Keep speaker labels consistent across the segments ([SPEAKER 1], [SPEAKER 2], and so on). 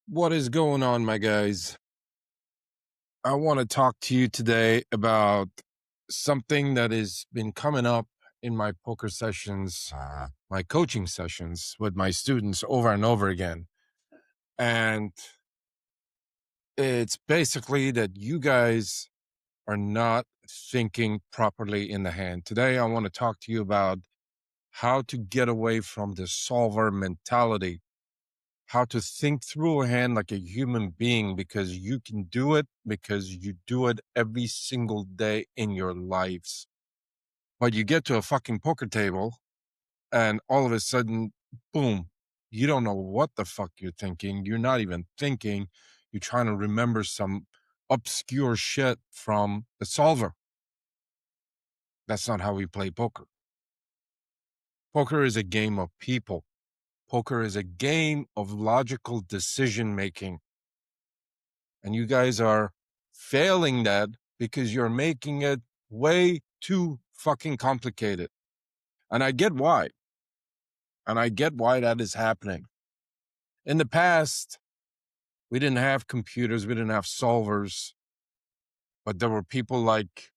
[SPEAKER 1] What is going on, my guys? I want to talk to you today about something that has been coming up in my poker sessions, my coaching sessions with my students over and over again. And it's basically that you guys are not thinking properly in the hand. Today, I want to talk to you about how to get away from the solver mentality, how to think through a hand like a human being, because you can do it, because you do it every single day in your lives. But you get to a fucking poker table and all of a sudden, boom, you don't know what the fuck you're thinking. You're not even thinking. You're trying to remember some obscure shit from the solver. That's not how we play poker. Poker is a game of people. Poker is a game of logical decision making. And you guys are failing that because you're making it way too fucking complicated. And I get why. And I get why that is happening. In the past, we didn't have computers, we didn't have solvers, but there were people like,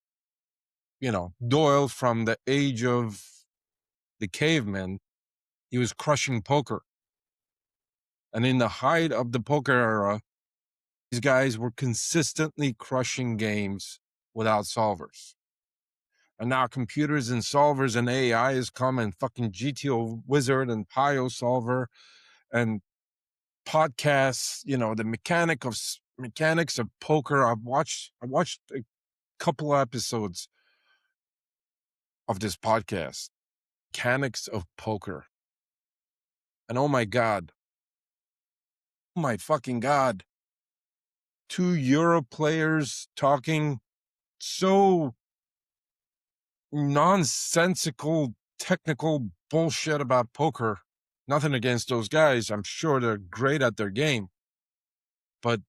[SPEAKER 1] Doyle from the age of the cavemen. He was crushing poker. And in the height of the poker era, these guys were consistently crushing games without solvers. And now computers and solvers and AI has come, and fucking GTO Wizard and Pio Solver and podcasts, the mechanics of poker. I watched a couple episodes of this podcast, Mechanics of Poker. And oh my fucking God, two Euro players talking so nonsensical technical bullshit about poker. Nothing against those guys. I'm sure they're great at their game. But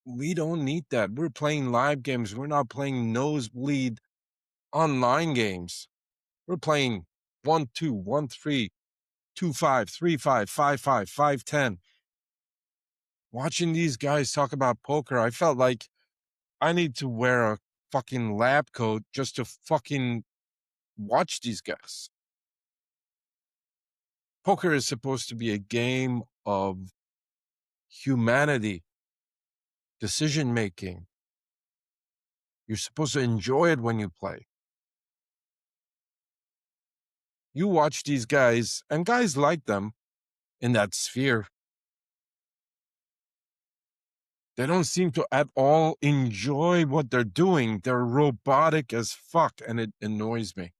[SPEAKER 1] we don't need that. We're playing live games. We're not playing nosebleed online games. We're playing 1-2, 1-3, 2-5, 3-5, 5-5, 5-10. Watching these guys talk about poker, I felt like I need to wear a fucking lab coat just to fucking watch these guys. Poker is supposed to be a game of humanity, decision making. You're supposed to enjoy it when you play. You watch these guys, and guys like them in that sphere. They don't seem to at all enjoy what they're doing. They're robotic as fuck, and it annoys me.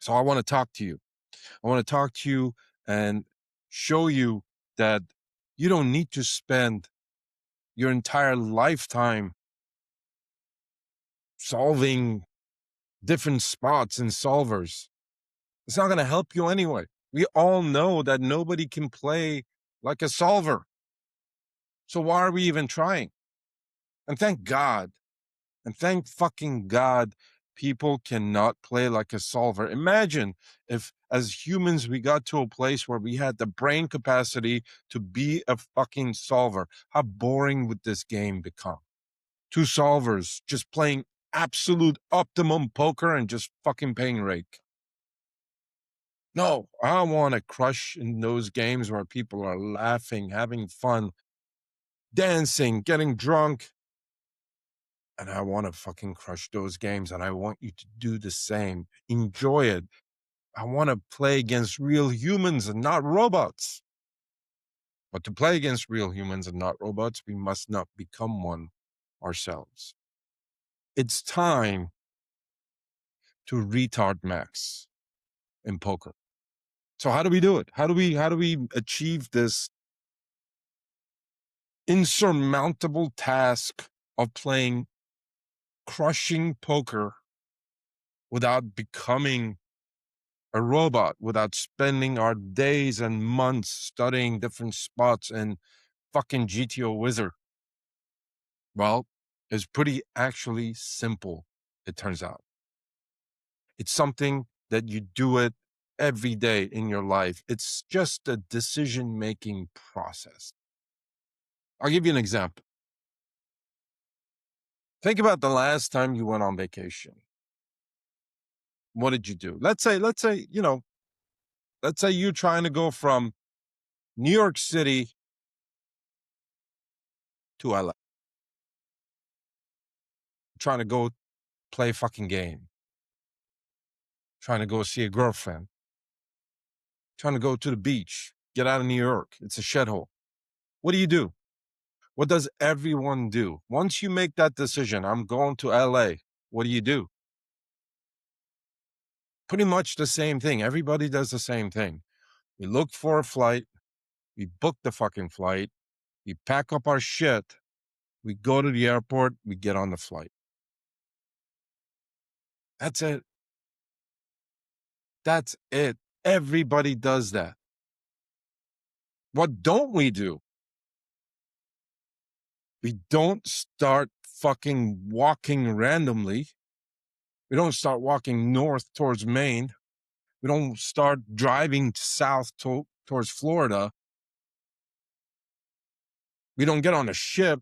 [SPEAKER 1] So I want to talk to you. I want to talk to you and show you that you don't need to spend your entire lifetime solving different spots and solvers. It's not going to help you anyway. We all know that nobody can play like a solver. So why are we even trying? And thank God, and thank fucking God, people cannot play like a solver. Imagine if, as humans, we got to a place where we had the brain capacity to be a fucking solver. How boring would this game become? Two solvers just playing absolute optimum poker and just fucking paying rake. No, I want to crush in those games where people are laughing, having fun, dancing, getting drunk. And I want to fucking crush those games, and I want you to do the same. Enjoy it. I want to play against real humans and not robots. But to play against real humans and not robots, we must not become one ourselves. It's time to retard max in poker. So how do we do it? How do we achieve this insurmountable task of playing crushing poker without becoming a robot, without spending our days and months studying different spots in fucking GTO Wizard? Well, it's pretty actually simple, it turns out. It's something that you do it every day in your life. It's just a decision-making process. I'll give you an example. Think about the last time you went on vacation. What did you do? Let's say, let's say you're trying to go from New York City to LA. Trying to go play a fucking game. Trying to go see a girlfriend. Trying to go to the beach. Get out of New York. It's a shithole. What do? What does everyone do? Once you make that decision, I'm going to LA, what do? Pretty much the same thing. Everybody does the same thing. We look for a flight. We book the fucking flight. We pack up our shit. We go to the airport. We get on the flight. That's it. That's it. Everybody does that. What don't we do? We don't start fucking walking randomly. We don't start walking north towards Maine. We don't start driving south towards Florida. We don't get on a ship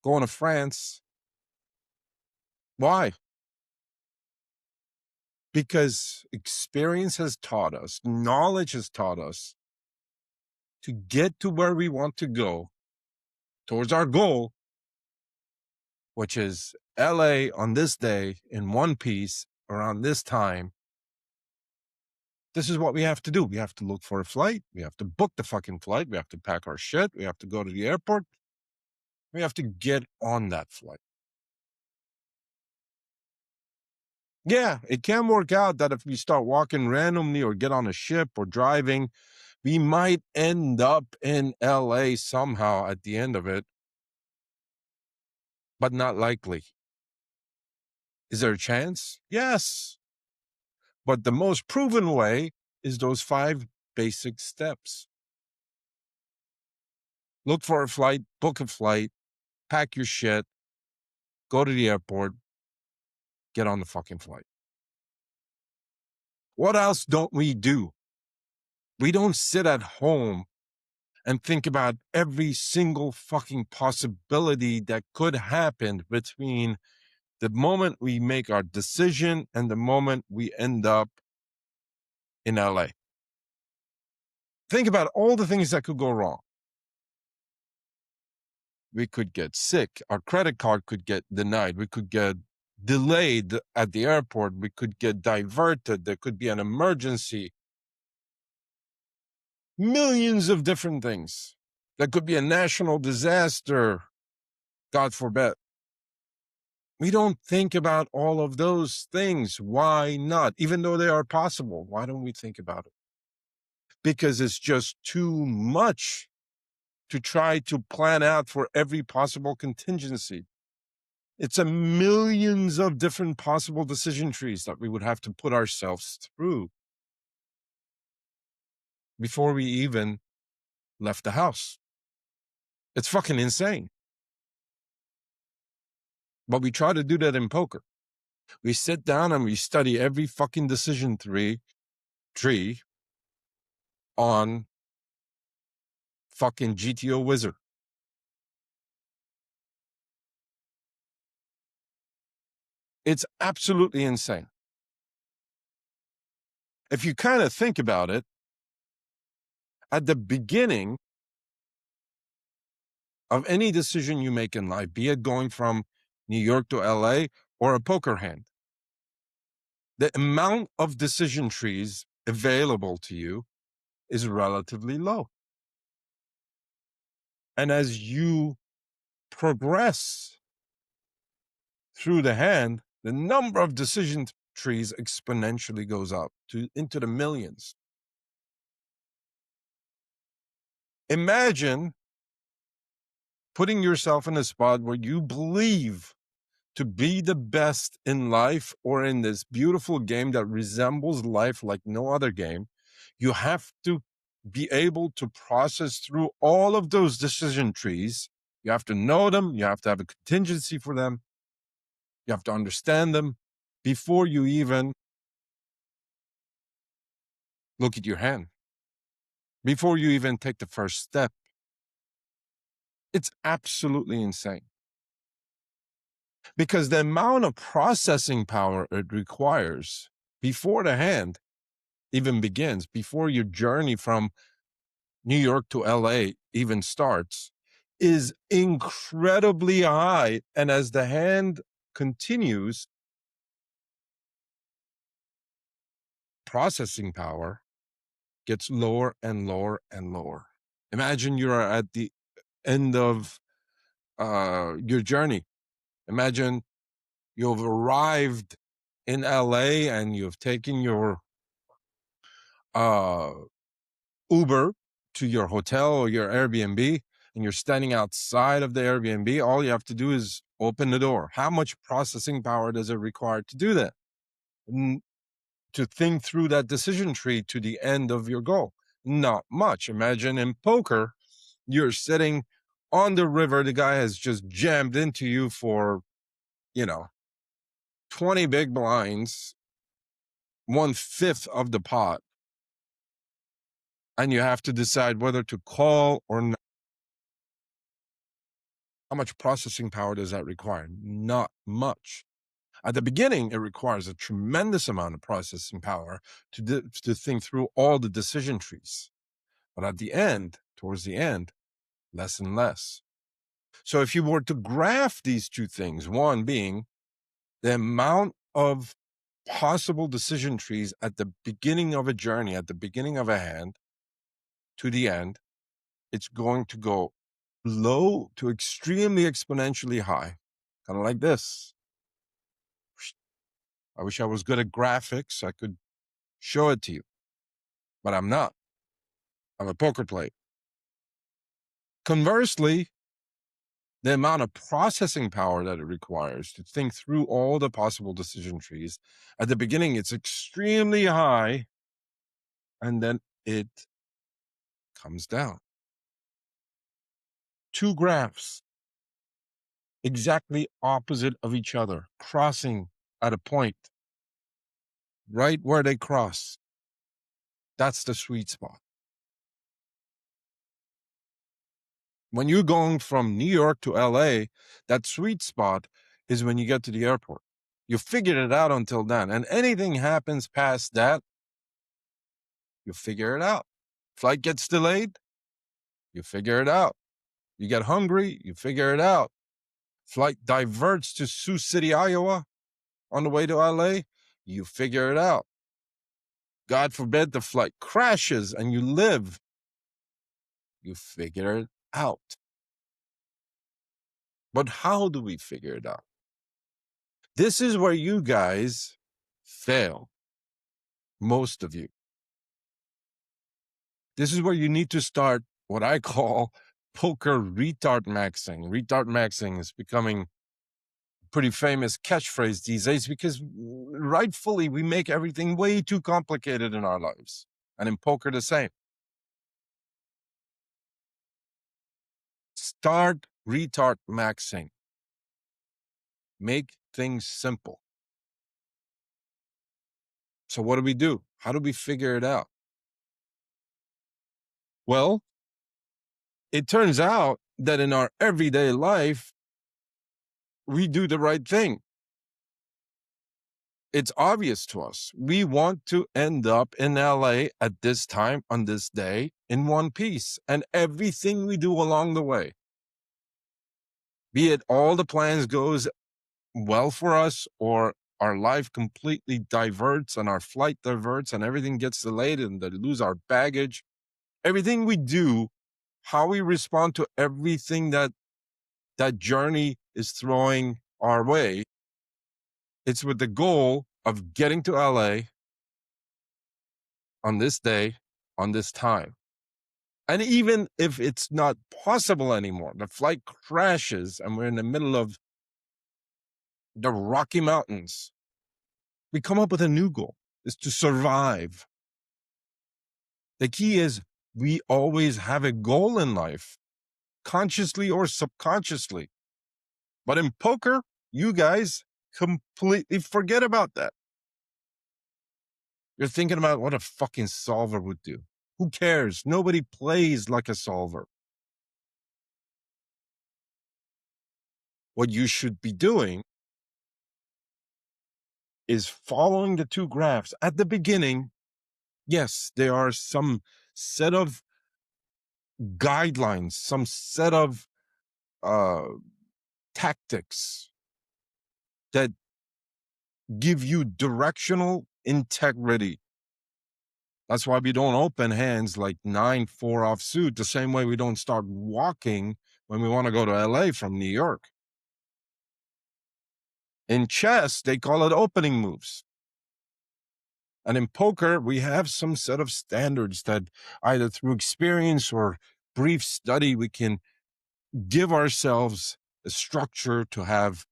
[SPEAKER 1] going to France. Why? Because experience has taught us, knowledge has taught us to get to where we want to go towards our goal, which is LA on this day in one piece around this time. This is what we have to do. We have to look for a flight. We have to book the fucking flight. We have to pack our shit. We have to go to the airport. We have to get on that flight. Yeah, it can work out that if we start walking randomly or get on a ship or driving, we might end up in LA somehow at the end of it, but not likely. Is there a chance? Yes. But the most proven way is those 5 basic steps. Look for a flight, book a flight, pack your shit, go to the airport, get on the fucking flight. What else don't we do? We don't sit at home and think about every single fucking possibility that could happen between the moment we make our decision and the moment we end up in LA. Think about all the things that could go wrong. We could get sick. Our credit card could get denied. We could get delayed at the airport. We could get diverted. There could be an emergency. Millions of different things. There could be a national disaster, God forbid. We don't think about all of those things. Why not? Even though they are possible, why don't we think about it? Because it's just too much to try to plan out for every possible contingency. It's a millions of different possible decision trees that we would have to put ourselves through before we even left the house. It's fucking insane. But we try to do that in poker. We sit down and we study every fucking decision tree on fucking GTO Wizard. It's absolutely insane. If you kind of think about it, at the beginning of any decision you make in life, be it going from New York to LA or a poker hand, the amount of decision trees available to you is relatively low. And as you progress through the hand, the number of decision trees exponentially goes up into the millions. Imagine putting yourself in a spot where you believe to be the best in life or in this beautiful game that resembles life like no other game. You have to be able to process through all of those decision trees. You have to know them. You have to have a contingency for them. You have to understand them before you even look at your hand before you even take the first step. It's absolutely insane because the amount of processing power it requires before the hand even begins, before your journey from New York to LA even starts, is incredibly high. And as the hand continues, processing power gets lower and lower and lower. Imagine you're at the end of your journey. Imagine you've arrived in LA and you've taken your uh, Uber to your hotel or your Airbnb, and you're standing outside of the Airbnb. All you have to do is open the door. How much processing power does it require to do that? To think through that decision tree to the end of your goal? Not much. Imagine in poker, you're sitting on the river. The guy has just jammed into you for, 20 big blinds, 1/5 of the pot. And you have to decide whether to call or not. How much processing power does that require? Not much. At the beginning, it requires a tremendous amount of processing power to think through all the decision trees. But at the end, towards the end, less and less. So if you were to graph these two things, one being the amount of possible decision trees at the beginning of a journey, at the beginning of a hand to the end, it's going to go low to extremely exponentially high, kind of like this. I wish I was good at graphics. I could show it to you, but I'm not. I'm a poker player. Conversely, the amount of processing power that it requires to think through all the possible decision trees, at the beginning, it's extremely high, and then it comes down. Two graphs, exactly opposite of each other, crossing at a point. Right where they cross, that's the sweet spot. When you're going from New York to LA, that sweet spot is when you get to the airport. You figured it out until then. And anything happens past that, you figure it out. Flight gets delayed, you figure it out. You get hungry, you figure it out. Flight diverts to Sioux City, Iowa on the way to LA, you figure it out. God forbid the flight crashes and you live, you figure it out. But how do we figure it out? This is where you guys fail. Most of you. This is where you need to start what I call poker retard maxing. Retard maxing is becoming a pretty famous catchphrase these days because rightfully we make everything way too complicated in our lives. And in poker, the same. Start retard maxing. Make things simple. So what do? How do we figure it out? Well, it turns out that in our everyday life, we do the right thing. It's obvious to us. We want to end up in LA at this time on this day in one piece, and everything we do along the way, be it all the plans goes well for us or our life completely diverts and our flight diverts and everything gets delayed and they lose our baggage, everything we do, how we respond to everything that journey is throwing our way, it's with the goal of getting to LA on this day, on this time. And even if it's not possible anymore, the flight crashes and we're in the middle of the Rocky Mountains, we come up with a new goal, is to survive. The key is we always have a goal in life, consciously or subconsciously. But in poker, you guys completely forget about that. You're thinking about what a fucking solver would do. Who cares? Nobody plays like a solver. What you should be doing is following the two graphs. At the beginning, yes, there are some set of guidelines, some set of tactics that give you directional integrity. That's why we don't open hands like 9-4 offsuit the same way we don't start walking when we want to go to LA from New York. In chess, they call it opening moves. And in poker, we have some set of standards that either through experience or brief study, we can give ourselves a structure to have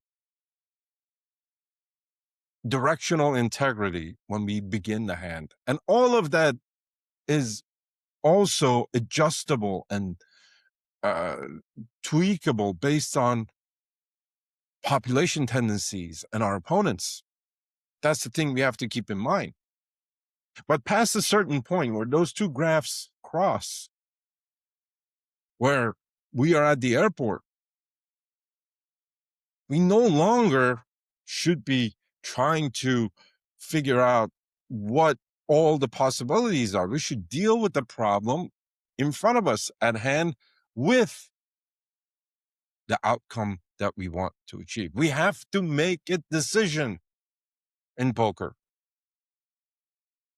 [SPEAKER 1] directional integrity when we begin the hand. And all of that is also adjustable and tweakable based on population tendencies and our opponents. That's the thing we have to keep in mind. But past a certain point where those two graphs cross, where we are at the airport, we no longer should be trying to figure out what all the possibilities are. We should deal with the problem in front of us at hand with the outcome that we want to achieve. We have to make a decision in poker.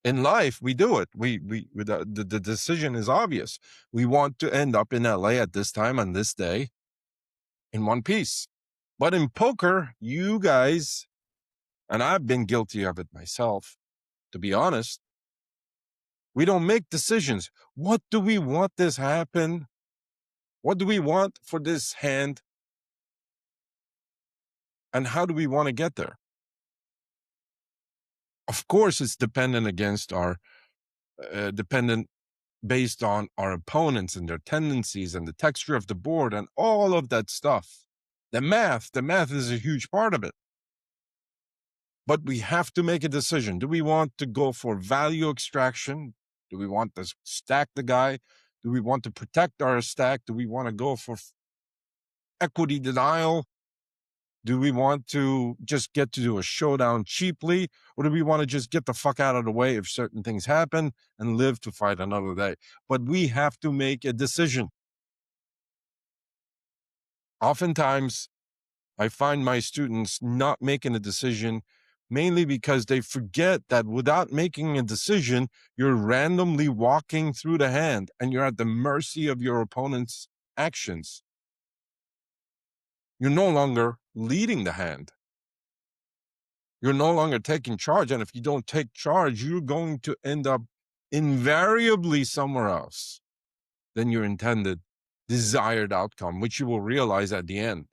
[SPEAKER 1] In life, we do it. The decision is obvious. We want to end up in LA at this time on this day in one piece. But in poker, you guys, and I've been guilty of it myself, to be honest, we don't make decisions. What do we want this happen? What do we want for this hand? And how do we want to get there? Of course, it's dependent against our dependent based on our opponents and their tendencies and the texture of the board and all of that stuff. The math is a huge part of it. But we have to make a decision. Do we want to go for value extraction? Do we want to stack the guy? Do we want to protect our stack? Do we want to go for equity denial? Do we want to just get to do a showdown cheaply? Or do we want to just get the fuck out of the way if certain things happen and live to fight another day? But we have to make a decision. Oftentimes, I find my students not making a decision mainly because they forget that without making a decision, you're randomly walking through the hand and you're at the mercy of your opponent's actions. You're no longer leading the hand. You're no longer taking charge. And if you don't take charge, you're going to end up invariably somewhere else than your intended desired outcome, which you will realize at the end.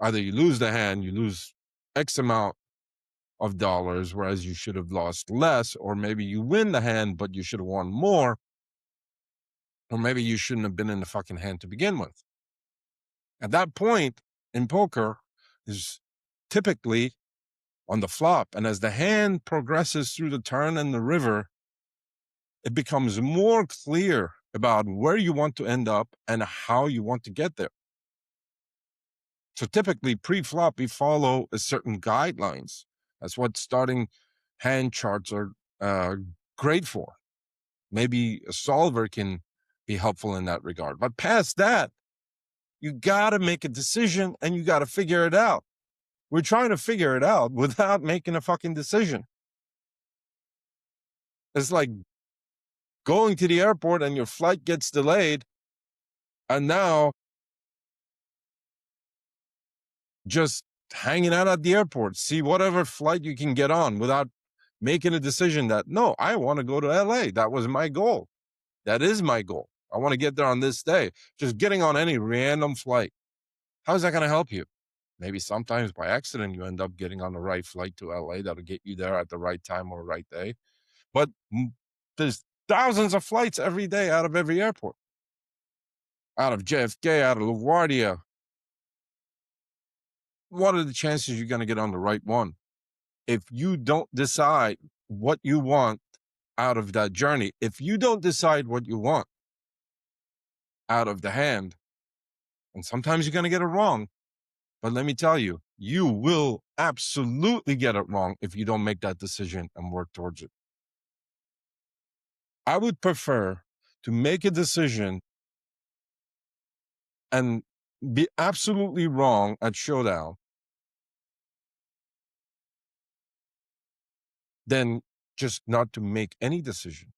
[SPEAKER 1] Either you lose the hand, you lose X amount of dollars, whereas you should have lost less, or maybe you win the hand, but you should have won more, or maybe you shouldn't have been in the fucking hand to begin with. At that point in poker is typically on the flop. And as the hand progresses through the turn and the river, it becomes more clear about where you want to end up and how you want to get there. So typically pre-flop, we follow a certain guidelines. That's what starting hand charts are great for. Maybe a solver can be helpful in that regard. But past that, you got to make a decision and you got to figure it out. We're trying to figure it out without making a fucking decision. It's like going to the airport and your flight gets delayed, and now just hanging out at the airport, see whatever flight you can get on without making a decision that, no, I want to go to LA. That was my goal. That is my goal. I want to get there on this day. Just getting on any random flight. How is that going to help you? Maybe sometimes by accident, you end up getting on the right flight to LA that'll get you there at the right time or right day. But there's thousands of flights every day out of every airport. Out of JFK, out of LaGuardia. What are the chances you're going to get on the right one? If you don't decide what you want out of that journey. If you don't decide what you want out of the hand, and sometimes you're going to get it wrong, but let me tell you, you will absolutely get it wrong if you don't make that decision and work towards it. I would prefer to make a decision and be absolutely wrong at showdown than just not to make any decision.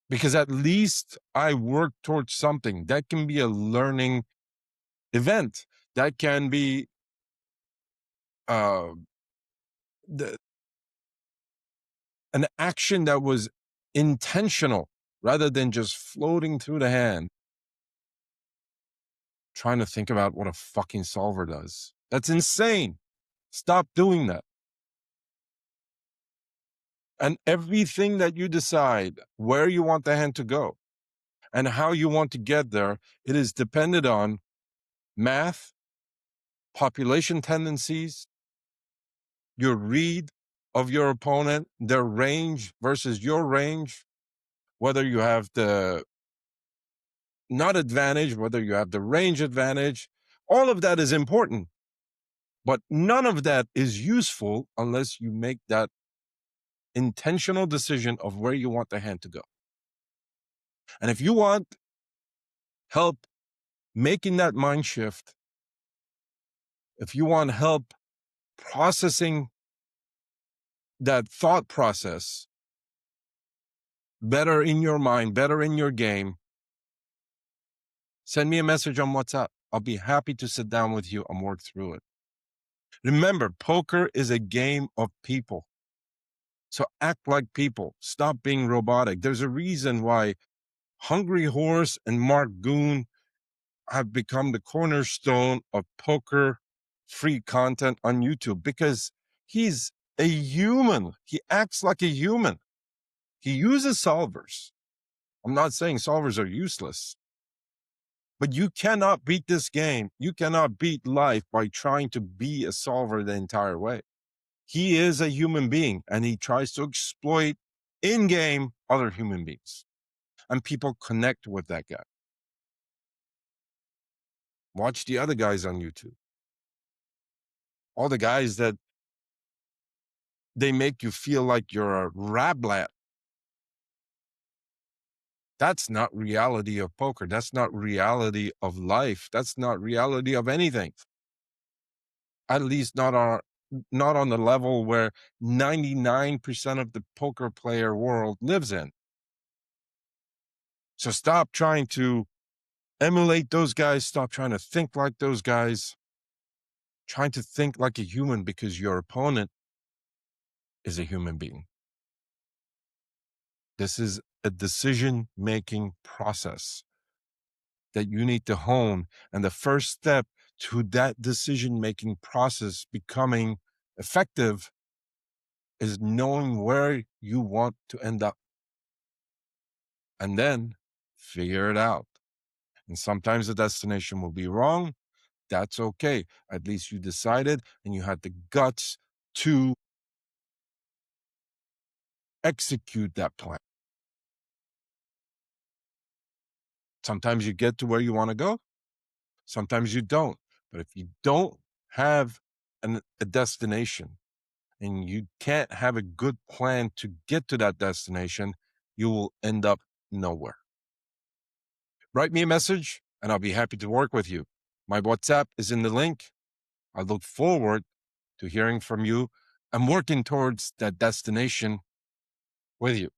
[SPEAKER 1] Because at least I work towards something. That can be a learning event. That can be uh, the, an action that was intentional rather than just floating through the hand, trying to think about what a fucking solver does. That's insane. Stop doing that. And everything that you decide, where you want the hand to go and how you want to get there, it is dependent on math, population tendencies, your read of your opponent, their range versus your range, whether you have the not advantage, whether you have the range advantage. All of that is important, but none of that is useful unless you make that intentional decision of where you want the hand to go. And if you want help making that mind shift, if you want help processing that thought process better in your mind, better in your game, send me a message on WhatsApp. I'll be happy to sit down with you and work through it. Remember, poker is a game of people. So act like people. Stop being robotic. There's a reason why Hungry Horse and Mark Goon have become the cornerstone of poker free content on YouTube, because he's a human. He acts like a human. He uses solvers. I'm not saying solvers are useless, but you cannot beat this game. You cannot beat life by trying to be a solver the entire way. He is a human being and he tries to exploit in game other human beings, and people connect with that guy. Watch the other guys on YouTube. All the guys that they make you feel like you're a rablat. That's not reality of poker. That's not reality of life. That's not reality of anything. At least not on the level where 99% of the poker player world lives in. So stop trying to emulate those guys. Stop trying to think like those guys. Trying to think like a human, because your opponent is a human being. This is a decision-making process that you need to hone. And the first step to that decision-making process becoming effective is knowing where you want to end up. And then figure it out. And sometimes the destination will be wrong. That's okay. At least you decided and you had the guts to execute that plan. Sometimes you get to where you want to go. Sometimes you don't. But if you don't have a destination and you can't have a good plan to get to that destination, you will end up nowhere. Write me a message and I'll be happy to work with you. My WhatsApp is in the link. I look forward to hearing from you and working towards that destination with you.